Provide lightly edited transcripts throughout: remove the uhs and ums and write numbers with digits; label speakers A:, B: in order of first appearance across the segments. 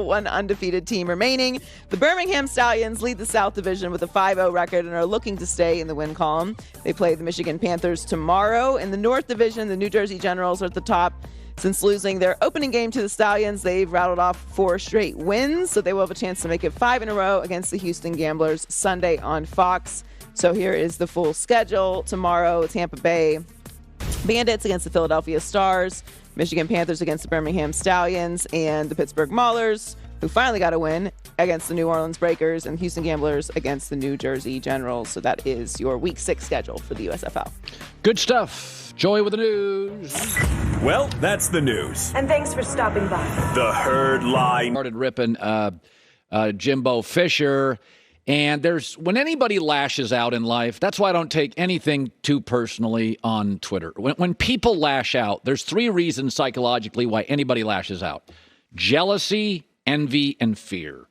A: one undefeated team remaining. The Birmingham Stallions lead the South Division with a 5-0 record and are looking to stay in the win column. They play the Michigan Panthers tomorrow. In the North Division, the New Jersey Generals are at the top. Since losing their opening game to the Stallions, they've rattled off 4 straight wins, so they will have a chance to make it 5 in a row against the Houston Gamblers Sunday on Fox. So here is the full schedule. Tomorrow, Tampa Bay Bandits against the Philadelphia Stars, Michigan Panthers against the Birmingham Stallions, and the Pittsburgh Maulers, who finally got a win, against the New Orleans Breakers, and Houston Gamblers against the New Jersey Generals. So that is your Week 6 schedule for the USFL.
B: Good stuff. Joy with the news.
C: Well, that's the news.
D: And thanks for stopping by.
C: The Herd Line.
B: Started ripping Jimbo Fisher. And when anybody lashes out in life, that's why I don't take anything too personally on Twitter. When people lash out, there's 3 reasons psychologically why anybody lashes out. Jealousy, envy, and fear.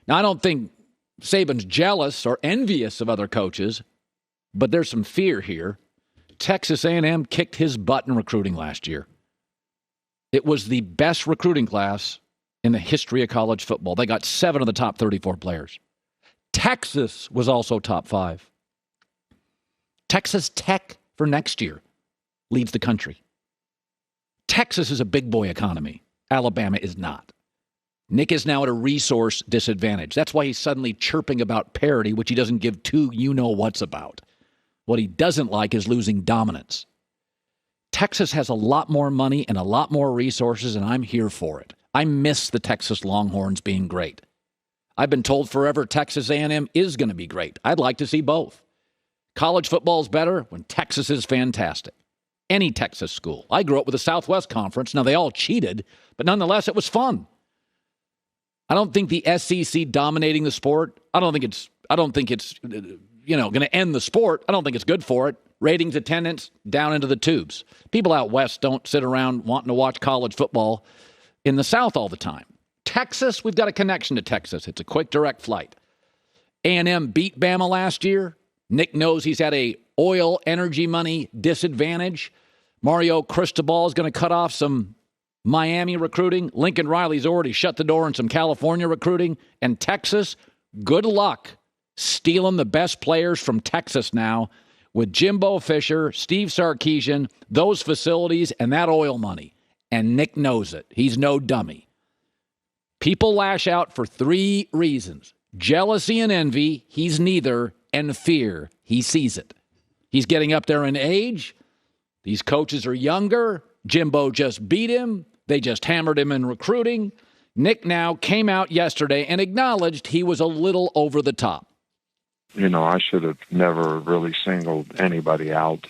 B: Now, I don't think Saban's jealous or envious of other coaches, but there's some fear here. Texas A&M kicked his butt in recruiting last year. It was the best recruiting class in the history of college football. They got 7 of the top 34 players. Texas was also top 5. Texas Tech for next year leads the country. Texas is a big boy economy. Alabama is not. Nick is now at a resource disadvantage. That's why he's suddenly chirping about parity, which he doesn't give 2 you-know-whats about. What he doesn't like is losing dominance. Texas has a lot more money and a lot more resources, and I'm here for it. I miss the Texas Longhorns being great. I've been told forever Texas A&M is going to be great. I'd like to see both. College football is better when Texas is fantastic. Any Texas school. I grew up with the Southwest Conference. Now, they all cheated, but nonetheless, it was fun. I don't think the SEC dominating the sport, I don't think it's going to end the sport. I don't think it's good for it. Ratings, attendance, down into the tubes. People out west don't sit around wanting to watch college football in the South all the time. Texas, we've got a connection to Texas. It's a quick, direct flight. A&M beat Bama last year. Nick knows he's had a oil, energy money disadvantage. Mario Cristobal is going to cut off some Miami recruiting. Lincoln Riley's already shut the door on some California recruiting. And Texas, good luck stealing the best players from Texas now with Jimbo Fisher, Steve Sarkisian, those facilities, and that oil money. And Nick knows it. He's no dummy. People lash out for 3 reasons. Jealousy and envy, he's neither, and fear, he sees it. He's getting up there in age. These coaches are younger. Jimbo just beat him. They just hammered him in recruiting. Nick now came out yesterday and acknowledged he was a little over the top.
E: I should have never really singled anybody out.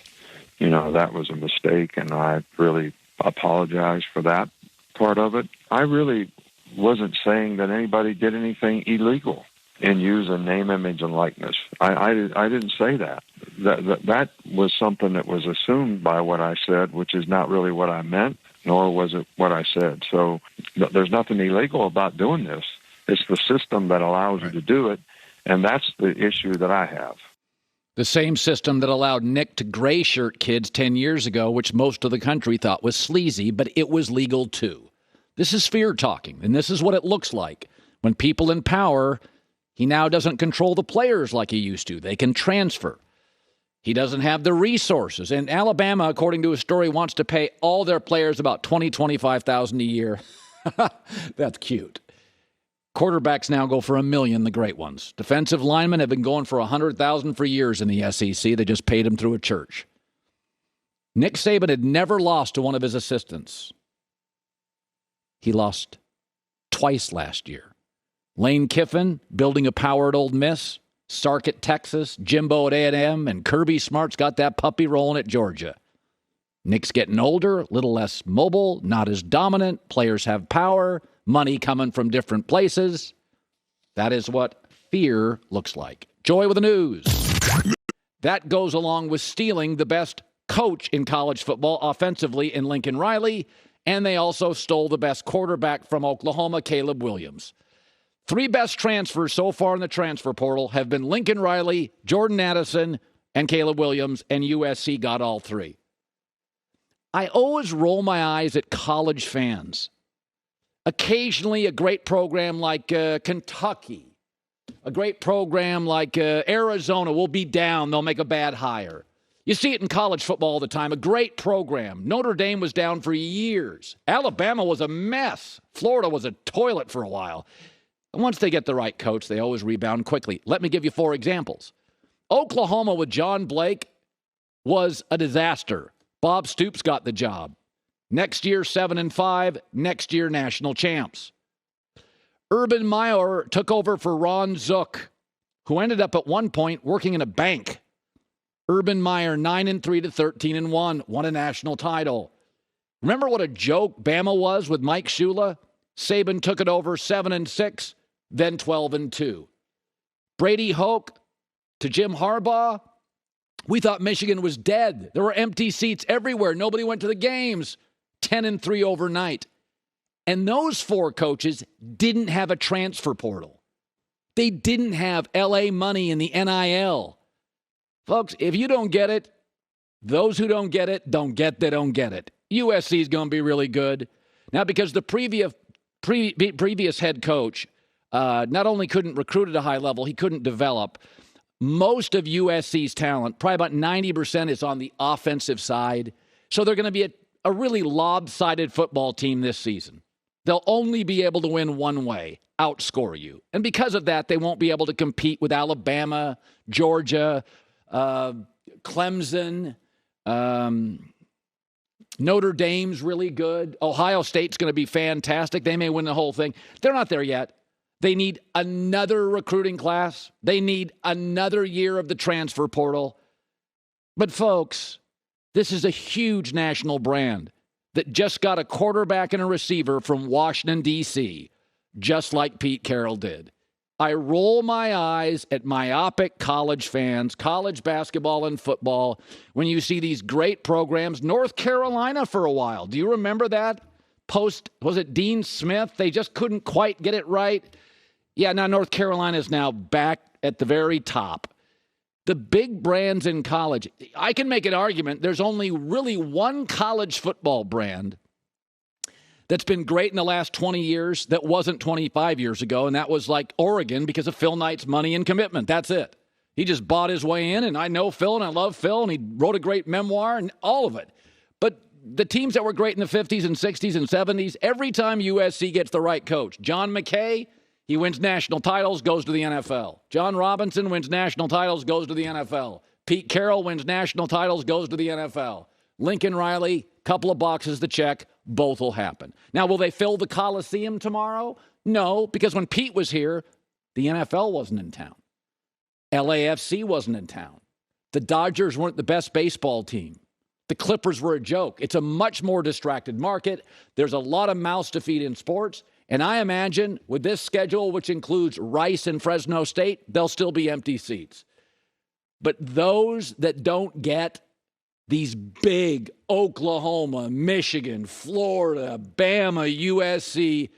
E: That was a mistake, and I really apologize for that part of it. I really wasn't saying that anybody did anything illegal and use a name, image, and likeness. I didn't say that. That was something that was assumed by what I said, which is not really what I meant, nor was it what I said. So there's nothing illegal about doing this. It's the system that allows you to do it, and that's the issue that I have.
B: The same system that allowed Nick to gray shirt kids 10 years ago, which most of the country thought was sleazy, but it was legal too. This is fear talking, and this is what it looks like. When people in power, he now doesn't control the players like he used to. They can transfer. He doesn't have the resources. And Alabama, according to a story, wants to pay all their players about $25,000 a year. That's cute. Quarterbacks now go for $1 million, the great ones. Defensive linemen have been going for $100,000 for years in the SEC. They just paid him through a church. Nick Saban had never lost to one of his assistants. He lost twice last year. Lane Kiffin building a power at Ole Miss, Sark at Texas, Jimbo at A&M, and Kirby Smart's got that puppy rolling at Georgia. Nick's getting older, a little less mobile, not as dominant. Players have power, money coming from different places. That is what fear looks like. Joy with the news. That goes along with stealing the best coach in college football offensively in Lincoln Riley, and they also stole the best quarterback from Oklahoma, Caleb Williams. 3 best transfers so far in the transfer portal have been Lincoln Riley, Jordan Addison, and Caleb Williams, and USC got all 3. I always roll my eyes at college fans. Occasionally, a great program like Kentucky, a great program like Arizona will be down. They'll make a bad hire. You see it in college football all the time. A great program. Notre Dame was down for years. Alabama was a mess. Florida was a toilet for a while. And once they get the right coach, they always rebound quickly. Let me give you 4 examples. Oklahoma with John Blake was a disaster. Bob Stoops got the job. Next year, 7-5. Next year, national champs. Urban Meyer took over for Ron Zook, who ended up at one point working in a bank. Urban Meyer, 9-3 to 13-1, won a national title. Remember what a joke Bama was with Mike Shula? Saban took it over 7-6, then 12-2. Brady Hoke to Jim Harbaugh. We thought Michigan was dead. There were empty seats everywhere. Nobody went to the games. 10-3 overnight. And those 4 coaches didn't have a transfer portal. They didn't have LA money in the NIL. Folks, if you don't get it, those who don't get it, don't get they don't get it. USC is going to be really good. Now, because the previous head coach not only couldn't recruit at a high level, he couldn't develop. Most of USC's talent, probably about 90%, is on the offensive side. So they're going to be a really lopsided football team this season. They'll only be able to win one way, outscore you. And because of that, they won't be able to compete with Alabama, Georgia, Clemson. Notre Dame's really good. Ohio State's going to be fantastic. They may win the whole thing. They're not there yet. They need another recruiting class. They need another year of the transfer portal. But folks, this is a huge national brand that just got a quarterback and a receiver from Washington, D.C., just like Pete Carroll did. I roll my eyes at myopic college fans, college basketball and football, when you see these great programs. North Carolina for a while. Do you remember that? Was it Dean Smith? They just couldn't quite get it right. Yeah, now North Carolina is now back at the very top. The big brands in college, I can make an argument. There's only really one college football brand that's been great in the last 20 years that wasn't 25 years ago, and that was like Oregon because of Phil Knight's money and commitment. That's it. He just bought his way in, and I know Phil, and I love Phil, and he wrote a great memoir and all of it. But the teams that were great in the 50s and 60s and 70s, every time USC gets the right coach, John McKay, he wins national titles, goes to the NFL. John Robinson wins national titles, goes to the NFL. Pete Carroll wins national titles, goes to the NFL. Lincoln Riley, couple of boxes to check, both will happen. Now, will they fill the Coliseum tomorrow? No, because when Pete was here, the NFL wasn't in town. LAFC wasn't in town. The Dodgers weren't the best baseball team. The Clippers were a joke. It's a much more distracted market. There's a lot of mouths to feed in sports. And I imagine with this schedule, which includes Rice and Fresno State, there'll still be empty seats. But those that don't get these big Oklahoma, Michigan, Florida, Bama, USC,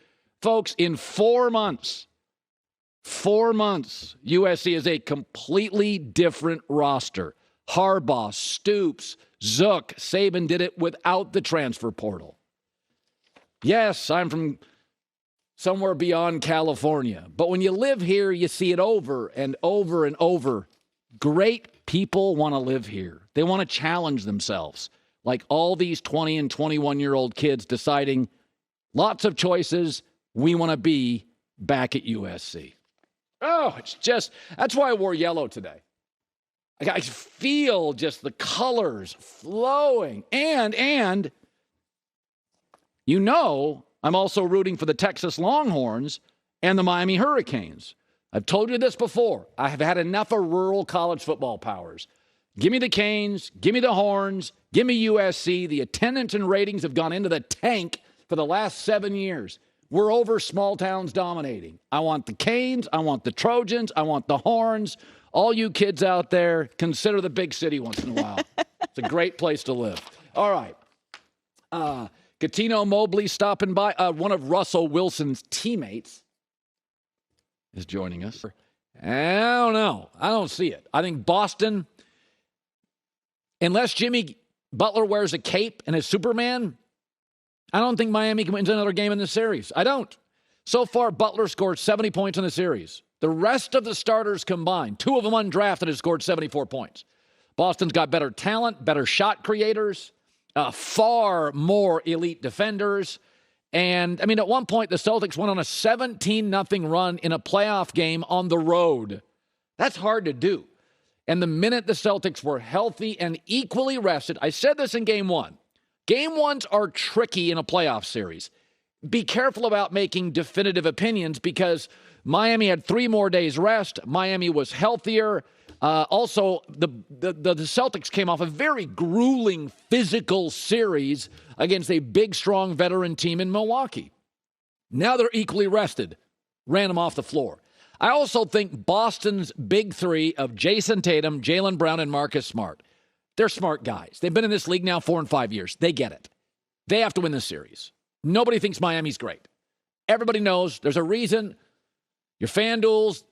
B: folks, in 4 months, USC is a completely different roster. Harbaugh, Stoops, Zook, Saban did it without the transfer portal. Yes, I'm from somewhere beyond California. But when you live here, you see it over and over and over. Great people want to live here. They want to challenge themselves. Like all these 20 and 21-year-old kids deciding lots of choices, we want to be back at USC. Oh, it's just, that's why I wore yellow today. I feel just the colors flowing. And you know, I'm also rooting for the Texas Longhorns and the Miami Hurricanes. I've told you this before. I have had enough of rural college football powers. Give me the Canes. Give me the Horns. Give me USC. The attendance and ratings have gone into the tank for the last 7 years. We're over small towns dominating. I want the Canes. I want the Trojans. I want the Horns. All you kids out there, consider the big city once in a while. It's a great place to live. All right. Catino Mobley stopping by. One of Russell Wilson's teammates is joining us. I don't know. I don't see it. I think Boston, unless Jimmy Butler wears a cape and is Superman, I don't think Miami can win another game in the series. I don't. So far, Butler scored 70 points in the series. The rest of the starters combined, 2 of them undrafted, have scored 74 points. Boston's got better talent, better shot creators, far more elite defenders. And, I mean, at one point, the Celtics went on a 17-0 run in a playoff game on the road. That's hard to do. And the minute the Celtics were healthy and equally rested, I said this in Game 1. Game 1s are tricky in a playoff series. Be careful about making definitive opinions because Miami had 3 more days rest. Miami was healthier. Also, the Celtics came off a very grueling physical series against a big, strong veteran team in Milwaukee. Now they're equally rested. Ran them off the floor. I also think Boston's big 3 of Jason Tatum, Jaylen Brown, and Marcus Smart, they're smart guys. They've been in this league now 4 and 5 years. They get it. They have to win this series. Nobody thinks Miami's great. Everybody knows there's a reason your FanDuels,